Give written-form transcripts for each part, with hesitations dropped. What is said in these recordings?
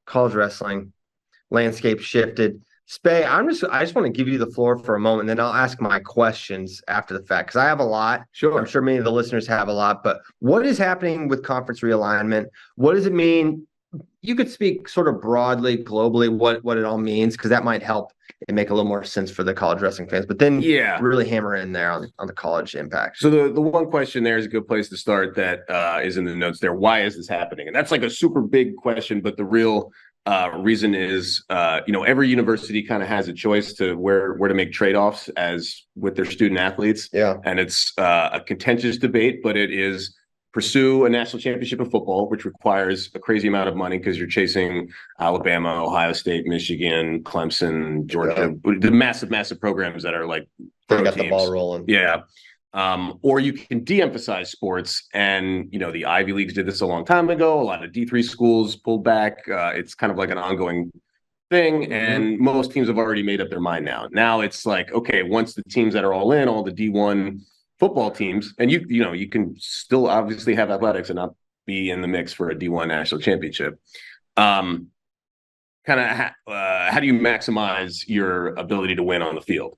college wrestling landscape shifted. Spay, I just want to give you the floor for a moment, and then I'll ask my questions after the fact because I have a lot. Sure. I'm sure many of the listeners have a lot, but what is happening with conference realignment? What does it mean? You could speak sort of broadly, globally, what it all means, because that might help and make a little more sense for the college wrestling fans. But then really hammer in there on the college impact. So the one question there is a good place to start that is in the notes there. Why is this happening? And that's like a super big question, but the real reason is, every university kind of has a choice to where to make trade-offs as with their student athletes. Yeah. And it's a contentious debate, but it is pursue a national championship in football, which requires a crazy amount of money because you're chasing Alabama, Ohio State, Michigan, Clemson, Georgia, the massive programs that are like they got the ball rolling. Yeah. Or you can de-emphasize sports, and the Ivy Leagues did this a long time ago. A lot of D3 schools pulled back. It's kind of like an ongoing thing, and most teams have already made up their mind now. Now it's like, okay, once the teams that are all in, all the D1 football teams, and you can still obviously have athletics and not be in the mix for a D1 national championship. How do you maximize your ability to win on the field?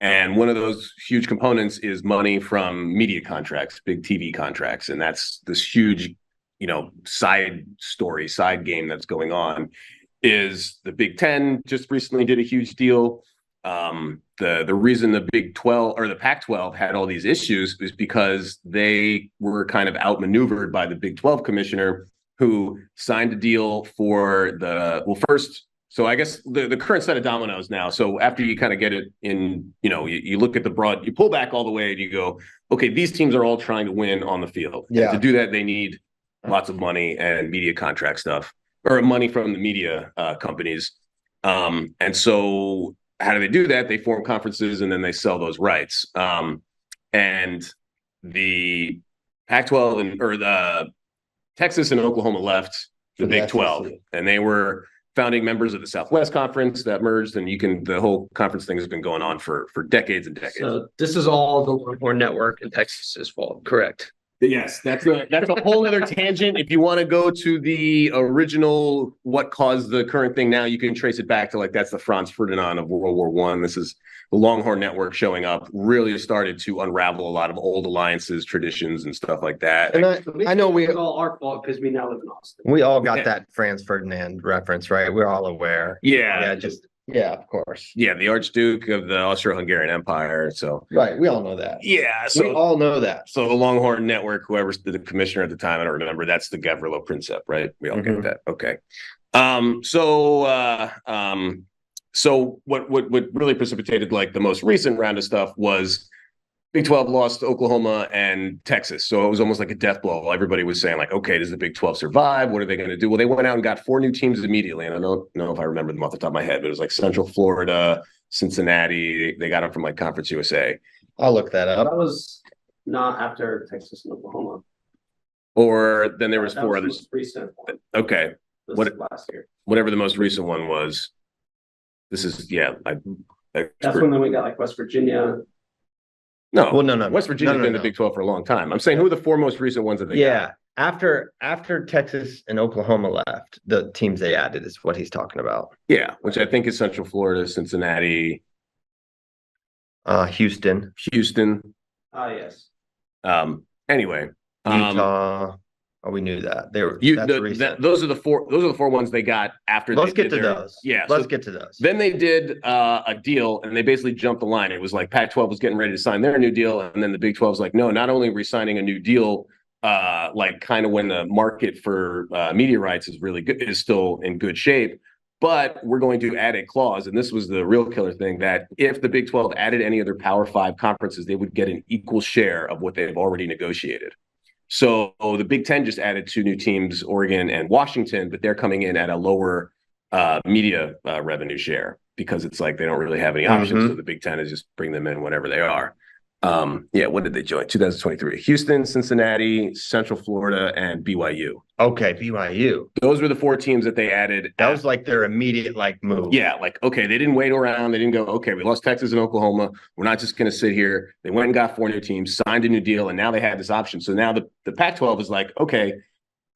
And one of those huge components is money from media contracts, big TV contracts. And that's this huge, side game that's going on. Is the Big Ten just recently did a huge deal. The reason the Big 12 or the Pac-12 had all these issues is because they were kind of outmaneuvered by the Big 12 commissioner, who signed a deal for first. So I guess the current set of dominoes now. So after you kind of get it in, you look at the broad, you pull back all the way and you go, okay, these teams are all trying to win on the field. Yeah. And to do that, they need lots of money and media contract stuff, or money from the media companies. And so how do they do that? They form conferences and then they sell those rights. And the Pac-12 or the Texas and Oklahoma left the Big 12, and they were founding members of the Southwest Conference that merged, and the whole conference thing has been going on for decades and decades. So this is all the Longhorn Network in Texas's fault, correct? Yes, that's a whole other tangent. If you want to go to the original, what caused the current thing now, you can trace it back to that's the Franz Ferdinand of World War I. This is the Longhorn Network showing up, really started to unravel a lot of old alliances, traditions, and stuff like that. And I know it's all our fault because we now live in Austin. We all got that Franz Ferdinand reference, right? We're all aware. Yeah. Yeah, of course. Yeah, the Archduke of the Austro-Hungarian Empire. So right, we all know that. Yeah, so we all know that. So the Longhorn Network, whoever's the commissioner at the time, I don't remember. That's the Gavrilo Princip, right? We all get that. Okay. So what really precipitated the most recent round of stuff was Big 12 lost to Oklahoma and Texas. So it was almost like a death blow. Everybody was saying okay, does the Big 12 survive? What are they going to do? Well, they went out and got 4 new teams immediately. And I don't know if I remember them off the top of my head, but it was Central Florida, Cincinnati. They got them from Conference USA. I'll look that up. That was not after Texas and Oklahoma. Or then there was 4 others. Recent. Okay. Last year. Whatever the most recent one was. This is, that's when then we got West Virginia. No. Well, no. West Virginia's been in the Big 12 for a long time. I'm saying who are the 4 most recent ones that they got? After Texas and Oklahoma left, the teams they added is what he's talking about. Yeah, which I think is Central Florida, Cincinnati, Houston. Yes. Anyway, Utah. We knew that. Those are the 4 ones they got after. Let's get to those. Yeah, let's get to those. Then they did a deal, and they basically jumped the line. It was Pac-12 was getting ready to sign their new deal, and then the Big 12 was no, not only are we signing a new deal, kind of when the market for media rights is really good, is still in good shape, but we're going to add a clause, and this was the real killer thing, that if the Big 12 added any other Power 5 conferences, they would get an equal share of what they've already negotiated. So the Big Ten just added 2 new teams, Oregon and Washington, but they're coming in at a lower media revenue share because it's they don't really have any options. So the Big Ten is just bring them in whenever they are. When did they join? 2023. Houston, Cincinnati, Central Florida, and BYU. Okay, BYU. Those were the 4 teams that they added. That was their immediate move. Yeah, okay, they didn't wait around. They didn't go, okay, we lost Texas and Oklahoma. We're not just going to sit here. They went and got 4 new teams, signed a new deal, and now they had this option. So now the Pac-12 is okay,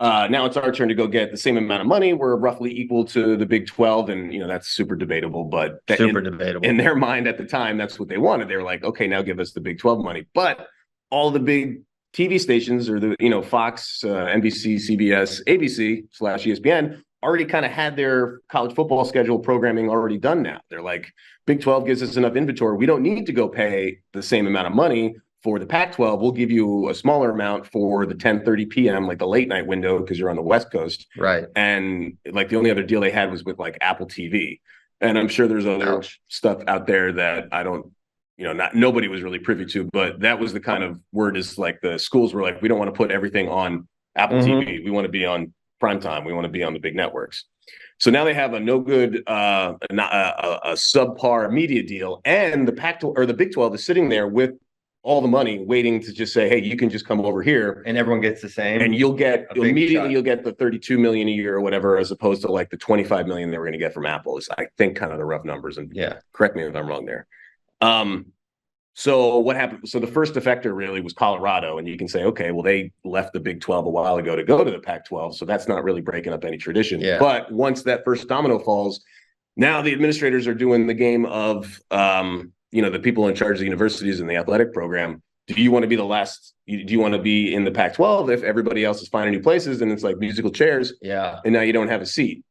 Now it's our turn to go get the same amount of money. We're roughly equal to the Big 12, and that's super debatable. But debatable in their mind at the time. That's what they wanted. They were like, okay, now give us the Big 12 money. But all the big TV stations, or the Fox, NBC, CBS, ABC / ESPN, already kind of had their college football schedule programming already done. Now they're like, Big 12 gives us enough inventory. We don't need to go pay the same amount of money for the Pac-12. We'll give you a smaller amount for the 10:30 p.m., like the late night window, because you're on the West Coast. Right. And like the only other deal they had was with like Apple TV. And I'm sure there's other stuff out there that I don't, nobody was really privy to, but that was the kind of word, is like the schools were like, we don't want to put everything on Apple TV. We want to be on primetime. We want to be on the big networks. So now they have a no good, a subpar media deal, and the Pac-12 or the Big 12 is sitting there with all the money, waiting to just say, hey, you can just come over here, and everyone gets the same, and you'll get you'll get the 32 million a year or whatever, as opposed to like the 25 million they were going to get from Apple. Is, I think, kind of the rough numbers. And correct me if I'm wrong there. So what happened? So the first defector really was Colorado, and you can say, okay, well, they left the Big 12 a while ago to go to the Pac-12, so that's not really breaking up any tradition. Yeah. But once that first domino falls, now the administrators are doing the game of, the people in charge of the universities and the athletic program. Do you want to be the last? Do you want to be in the Pac-12 if everybody else is finding new places and it's like musical chairs? Yeah. And now you don't have a seat.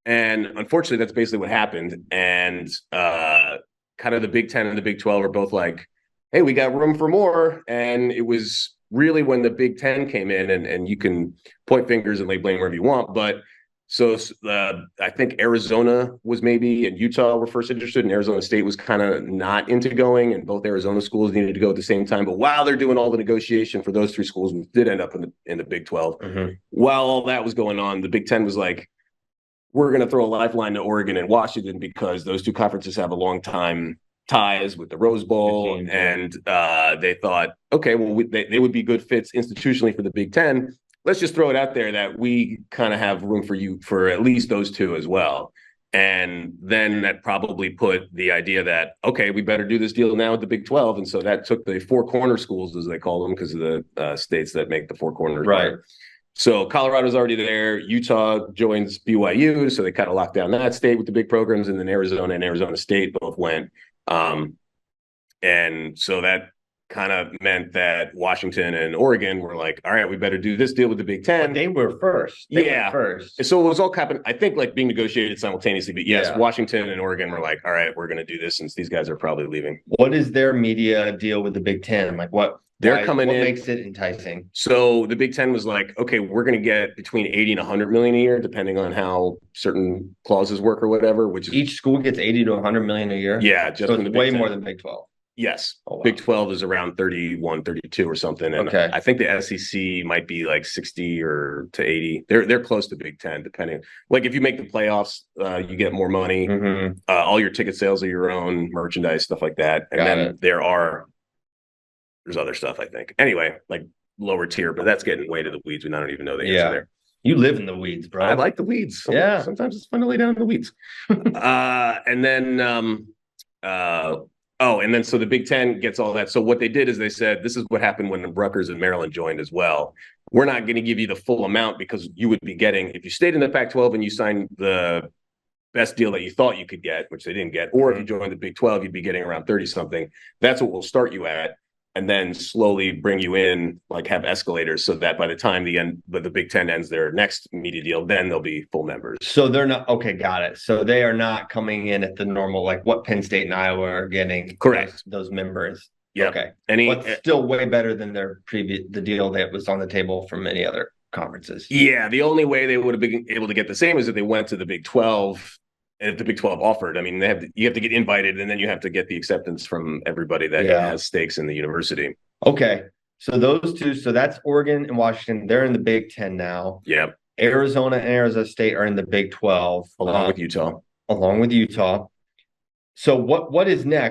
And unfortunately, that's basically what happened. And kind of the Big 10 and the Big 12 are both like, hey, we got room for more. And it was really when the Big 10 came in, and you can point fingers and lay blame wherever you want. But so I think Arizona was maybe, and Utah were first interested, and Arizona State was kind of not into going, and both Arizona schools needed to go at the same time. But while they're doing all the negotiation for those three schools, we did end up in the Big 12. While all that was going on, the Big 10 was like, we're going to throw a lifeline to Oregon and Washington, because those two conferences have a long time ties with the Rose Bowl, and they thought, okay, well, they would be good fits institutionally for the Big 10. Let's just throw it out there that we kind of have room for you for at least those two as well. And then that probably put the idea that, okay, we better do this deal now with the Big 12. And so that took the four corner schools, as they call them, because of the states that make the four corners. Right. So Colorado's already there. Utah joins BYU, so they kind of locked down that state with the big programs. And then Arizona and Arizona State both went. And so that kind of meant that Washington and Oregon were like, all right, we better do this deal with the Big 10. But they were first. So it was all happening, I think, like being negotiated simultaneously. But yes, Washington and Oregon were like, all right, we're going to do this, since these guys are probably leaving. What is their media deal with the Big 10? Like, what makes it enticing? So the Big 10 was like, okay, we're going to get between 80 and 100 million a year, depending on how certain clauses work or whatever. Which is, each school gets 80 to 100 million a year. Yeah, just so it's way more than Big 12. Yes. Oh, wow. Big 12 is around 31, 32 or something. And I think the SEC might be like 60 or to 80. They're close to Big 10, depending. Like if you make the playoffs, you get more money. All your ticket sales are your own, merchandise, stuff like that. And there's other stuff, I think. Anyway, like lower tier, but that's getting way to the weeds. I don't even know the answer there. You live in the weeds, bro. I like the weeds. Sometimes it's fun to lay down in the weeds. And then and then so the Big 10 gets all that. So what they did is they said, this is what happened when Rutgers and Maryland joined as well. We're not going to give you the full amount, because you would be getting, if you stayed in the Pac-12 and you signed the best deal that you thought you could get, which they didn't get, or if you joined the Big 12, you'd be getting around 30 something. That's what we'll start you at, and then slowly bring you in, like have escalators, so that by the time the Big 10 ends their next media deal, then they'll be full members. So they're not, okay, got it. So they are not coming in at the normal, like what Penn State and Iowa are getting. Correct. Those members. Yeah. Okay. But still way better than the deal that was on the table for many other conferences. Yeah. The only way they would have been able to get the same is if they went to the Big 12. And if the Big 12 offered, I mean, you have to get invited, and then you have to get the acceptance from everybody that has stakes in the university. Okay. So those two, so that's Oregon and Washington. They're in the Big 10 now. Yeah. Arizona and Arizona State are in the Big 12. Along with Utah. So what is next?